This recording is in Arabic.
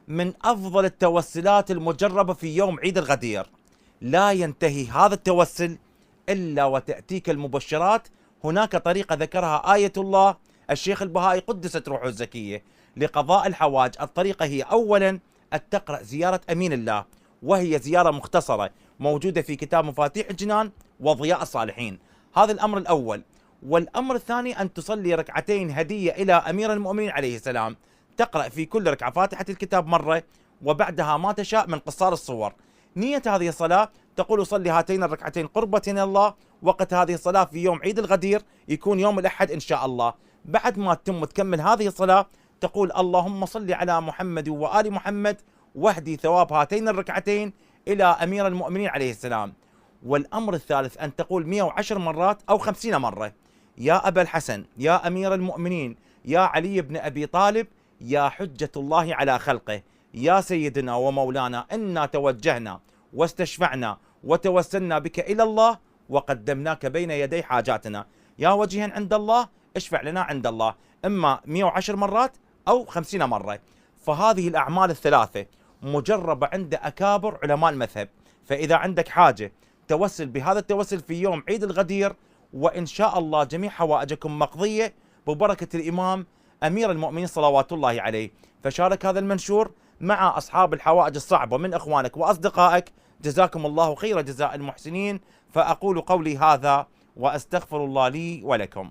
من أفضل التوسلات المجربة في يوم عيد الغدير. لا ينتهي هذا التوسل إلا وتأتيك المبشرات. هناك طريقة ذكرها آية الله الشيخ البهائي قدست روحه الزكية لقضاء الحوائج. الطريقة هي أولا أن تقرأ زيارة أمين الله، وهي زيارة مختصرة موجودة في كتاب مفاتيح الجنان وضياء الصالحين. هذا الأمر الأول. والأمر الثاني أن تصلي ركعتين هدية إلى أمير المؤمنين عليه السلام، تقرأ في كل ركعة فاتحة الكتاب مرة، وبعدها ما تشاء من قصار الصور. نية هذه الصلاة تقول صلي هاتين الركعتين قربة إلى الله. وقت هذه الصلاة في يوم عيد الغدير يكون يوم الأحد إن شاء الله. بعد ما تتم وتكمل هذه الصلاة تقول اللهم صل على محمد وآل محمد واهدي ثواب هاتين الركعتين إلى أمير المؤمنين عليه السلام. والأمر الثالث أن تقول 110 مرات أو 50 مرة: يا أبا الحسن، يا أمير المؤمنين، يا علي بن أبي طالب، يا حجة الله على خلقه، يا سيدنا ومولانا، إنا توجهنا واستشفعنا وتوسلنا بك إلى الله وقدمناك بين يدي حاجاتنا، يا وجها عند الله اشفع لنا عند الله. إما 110 مرات أو 50 مرة. فهذه الأعمال الثلاثة مجربة عند أكابر علماء المذهب. فإذا عندك حاجة توسل بهذا التوسل في يوم عيد الغدير، وإن شاء الله جميع حوائجكم مقضية ببركة الإمام أمير المؤمنين صلوات الله عليه. فشارك هذا المنشور مع أصحاب الحوائج الصعبة من إخوانك وأصدقائك. جزاكم الله خير جزاء المحسنين. فأقول قولي هذا وأستغفر الله لي ولكم.